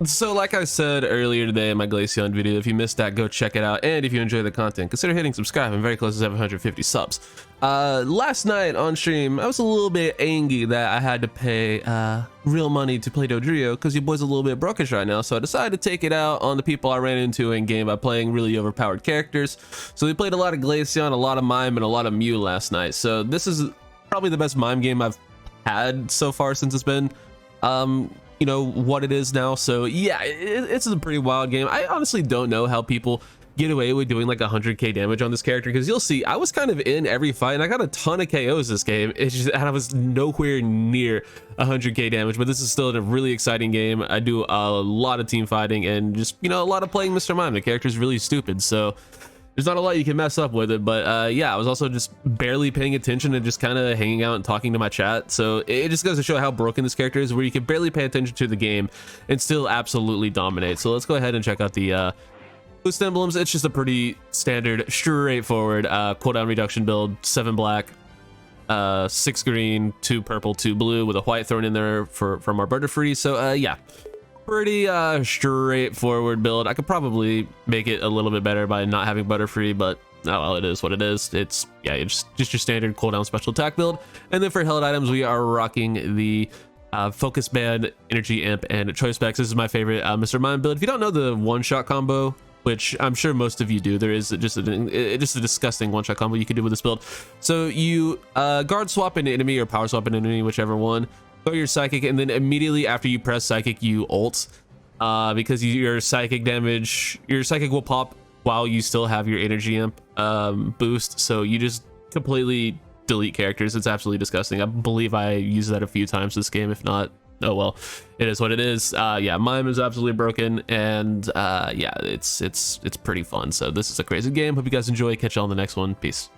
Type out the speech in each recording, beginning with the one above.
So like I said earlier today in my GLACEON video, if you missed that, go check it out. And if you enjoy the content, consider hitting subscribe. I'm very close to 750 subs. Last night on stream, I was a little bit angry that I had to pay real money to play Dodrio because your boy's a little bit brokish right now. So I decided to take it out on the people I ran into in game by playing really overpowered characters. So we played a lot of GLACEON, a lot of MIME, and a lot of Mew last night. So this is probably the best MIME game I've had so far since it's been you know what it is now. So yeah, it's a pretty wild game. I honestly don't know how people get away with doing like 100k damage on this character, because you'll see I was kind of in every fight and I got a ton of KOs this game. It's just, and I was nowhere near 100k damage, but this is still a really exciting game. I do a lot of team fighting and just, you know, a lot of playing Mr. Mime. The character's really stupid, so there's not a lot you can mess up with it. But yeah, I was also just barely paying attention and just kind of hanging out and talking to my chat. So it just goes to show how broken this character is, where you can barely pay attention to the game and still absolutely dominate. So let's go ahead and check out the boost emblems. It's just a pretty standard, straightforward cooldown reduction build. 7 black, 6 green, 2 purple, 2 blue, with a white thrown in there from our Butterfree. So yeah, pretty straightforward build. I could probably make it a little bit better by not having Butterfree, but oh well, it is what it is. It's, yeah, it's just your standard cooldown special attack build. And then for held items, we are rocking the Focus Band, Energy Imp, and Choice Specs. This is my favorite Mr. Mime build. If you don't know the one-shot combo, which I'm sure most of you do, there is just a disgusting one-shot combo you can do with this build. So you guard swap an enemy or power swap an enemy, whichever one. Go your psychic, and then immediately after you press psychic, you ult, because your psychic will pop while you still have your energy imp boost. So you just completely delete characters. It's absolutely disgusting. I believe I used that a few times this game. If not, oh well, it is what it is. Yeah, Mime is absolutely broken, and yeah, it's pretty fun. So this is a crazy game. Hope you guys enjoy. Catch you all on the next one. Peace.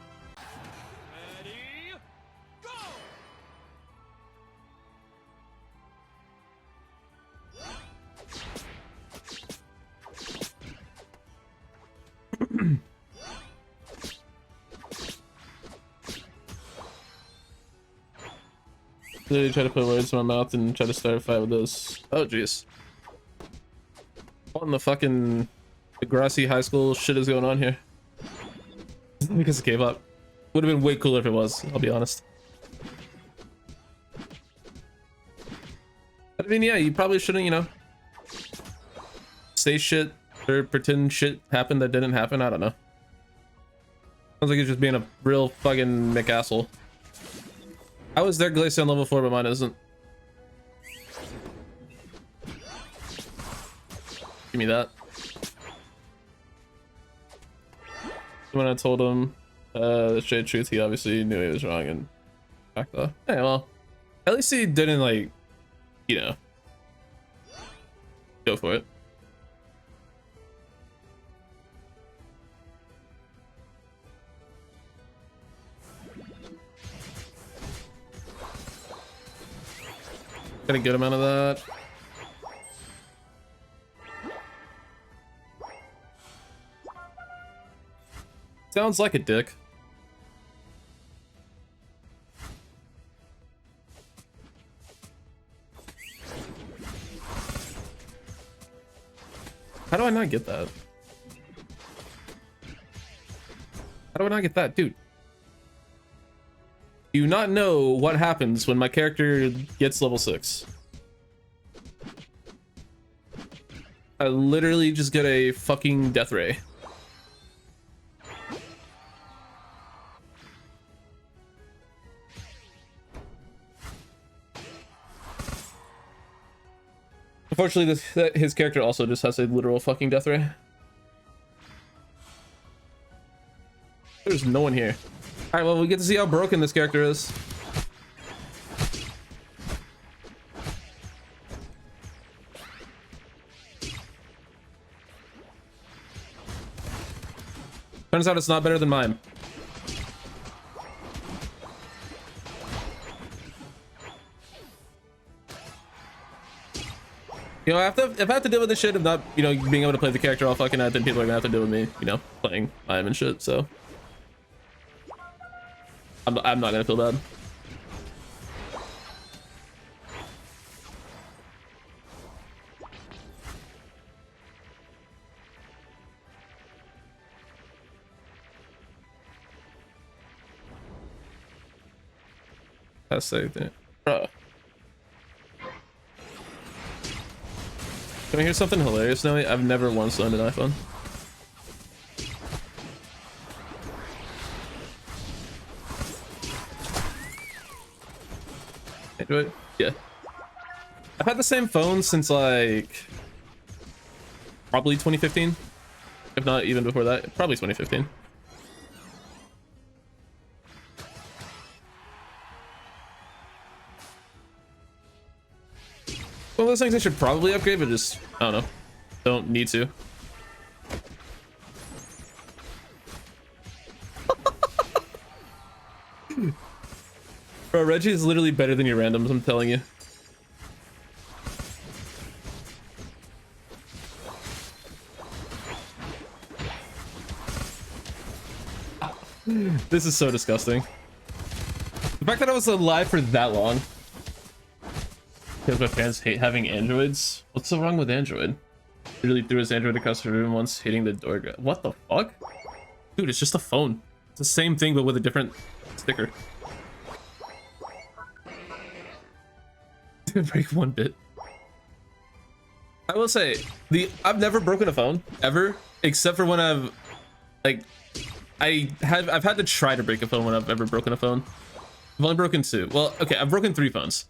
Literally try to put words in my mouth and try to start a fight with those. Oh jeez, what in the fucking Degrassi high school shit is going on here? Because it gave up. Would have been way cooler if it was, I'll be honest. I mean, yeah, you probably shouldn't, you know, say shit or pretend shit happened that didn't happen. I don't know. Sounds like he's just being a real fucking McAsshole. How is their GLACEON level 4 but mine isn't? Give me that. When I told him the straight truth, he obviously knew he was wrong and backed off. Hey, well, at least he didn't, like, you know, go for it. Got a good amount of that. Sounds like a dick. How do I not get that? How do I not get that? Dude. Do you not know what happens when my character gets level 6? I literally just get a fucking death ray. Unfortunately, his character also just has a literal fucking death ray. There's no one here. All right, well, we get to see how broken this character is. Turns out it's not better than mine. You know, if I have to deal with this shit of not, you know, being able to play the character all fucking night, then people are gonna have to deal with me, you know, playing mime and shit, so I'm not gonna feel bad. That's the thing. Bro. Can we hear something hilarious now? I've never once owned an iPhone. Android? Yeah. I've had the same phone since like probably 2015. If not even before that, probably 2015. One of those things I should probably upgrade, but just, I don't know, don't need to. Bro, Reggie is literally better than your randoms, I'm telling you. This is so disgusting. The fact that I was alive for that long. Because my fans hate having androids. What's so wrong with Android? Literally threw his Android across the room once, hitting the door. What the fuck? Dude, it's just a phone. It's the same thing, but with a different sticker. Didn't break one bit. I will say, I've never broken a phone, ever, except for when I've, like, I've had to try to break a phone when I've ever broken a phone. I've only broken 2. Well, okay, I've broken 3 phones.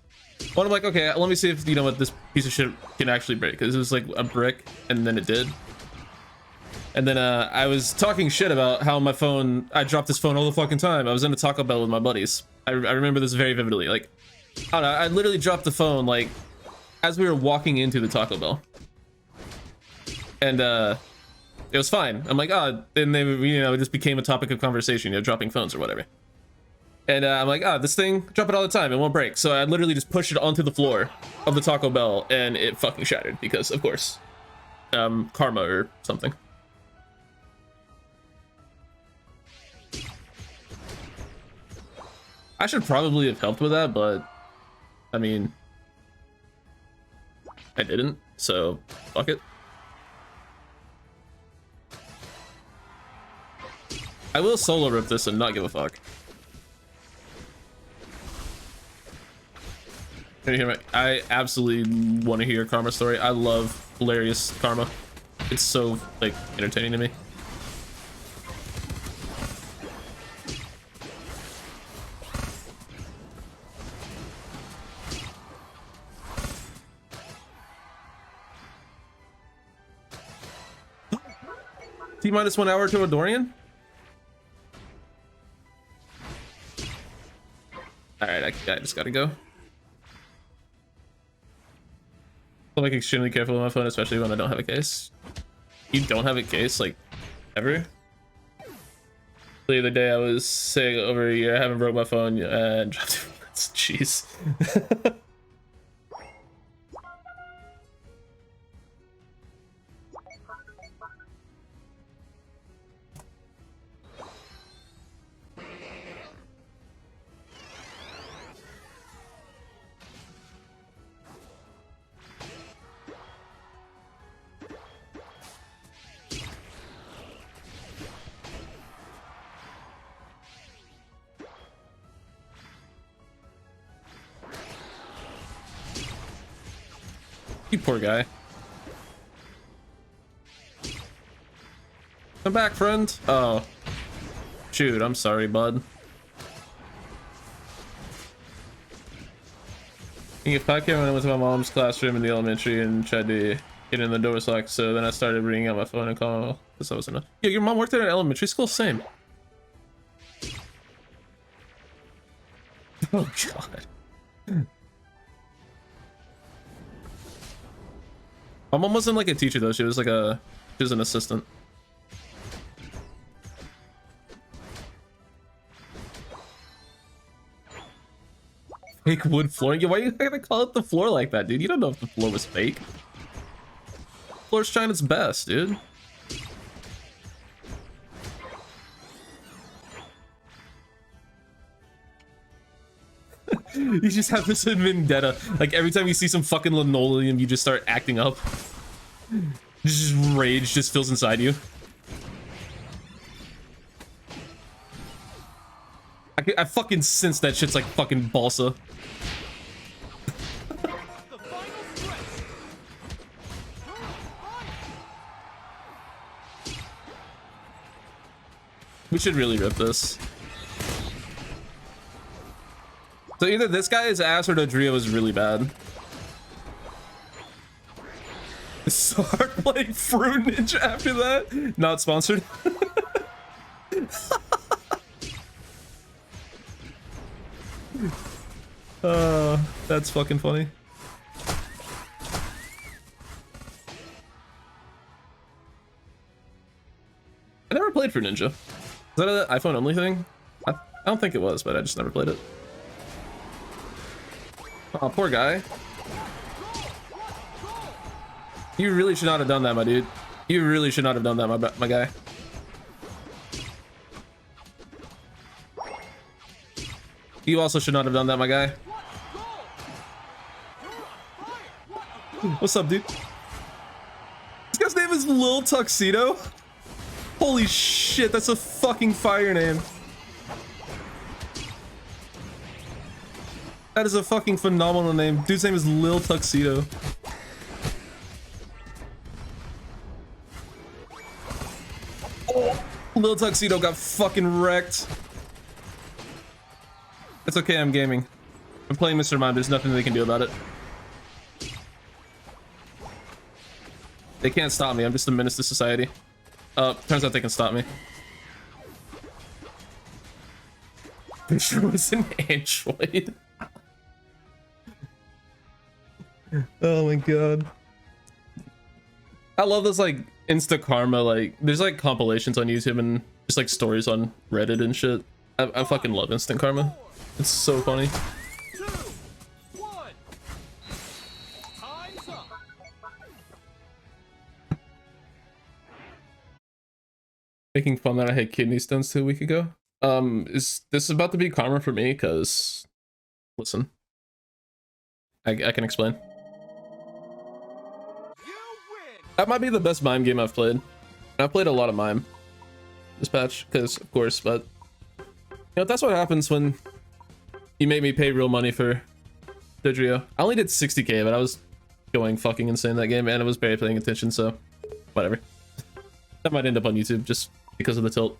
One, I'm like, okay, let me see if, you know what, this piece of shit can actually break. Because it was like a brick, and then it did. And then I was talking shit about how my phone, I dropped this phone all the fucking time. I was in a Taco Bell with my buddies. I remember this very vividly. Like, I don't know, I literally dropped the phone, like, as we were walking into the Taco Bell. And it was fine. I'm like, oh, and then, you know, it just became a topic of conversation, you know, dropping phones or whatever. And I'm like, oh, this thing, drop it all the time, it won't break. So I literally just pushed it onto the floor of the Taco Bell, and it fucking shattered because, of course, karma or something. I should probably have helped with that, but I mean, I didn't, so fuck it. I will solo rip this and not give a fuck. Can you hear me? I absolutely want to hear Karma's story. I love hilarious Karma. It's so, like, entertaining to me. T-minus 1 hour to a Dorian? Alright, I just gotta go. I'm like extremely careful with my phone, especially when I don't have a case. You don't have a case, like, ever? The other day I was saying over a year I haven't broke my phone and dropped it once. Jeez. You poor guy. Come back, friend. Oh. Shoot, I'm sorry, bud. If I came when I went to my mom's classroom in the elementary and tried to get in the door lock, so then I started ringing out my phone and calling because that was enough. Yeah, your mom worked at an elementary school? Same. Oh, God. My mom wasn't like a teacher though, she was an assistant. Fake wood flooring? Yeah, why are you gonna call it the floor like that, dude? You don't know if the floor was fake. The floor's trying its best, dude. You just have this vendetta. Like every time you see some fucking linoleum, you just start acting up. Just rage just fills inside you. I fucking sense that shit's like fucking balsa. We should really rip this. So either this guy is ass or Dodrio is really bad. Start playing Fruit Ninja after that? Not sponsored. That's fucking funny. I never played Fruit Ninja. Is that an iPhone only thing? I don't think it was, but I just never played it. Oh, poor guy. You really should not have done that, my dude. You really should not have done that, my guy. You also should not have done that, my guy. What's up, dude? This guy's name is Lil Tuxedo? Holy shit, that's a fucking fire name. That is a fucking phenomenal name. Dude's name is Lil Tuxedo. Oh, Lil Tuxedo got fucking wrecked. It's okay, I'm gaming. I'm playing Mr. Mime, there's nothing they can do about it. They can't stop me, I'm just a menace to society. Turns out they can stop me. Fisher was an android. Oh my god. I love this like insta karma, like there's like compilations on YouTube and just like stories on Reddit and shit. I fucking love instant karma. It's so funny. 2, 1. Time's up. Making fun that I had kidney stones 2 weeks ago. Is this about to be karma for me? Cause listen, I can explain. That might be the best MIME game I've played. I've played a lot of MIME this patch, because of course, but you know, that's what happens when you make me pay real money for Dodrio. I only did 60k, but I was going fucking insane that game, and I was barely paying attention, so whatever. That might end up on YouTube just because of the tilt.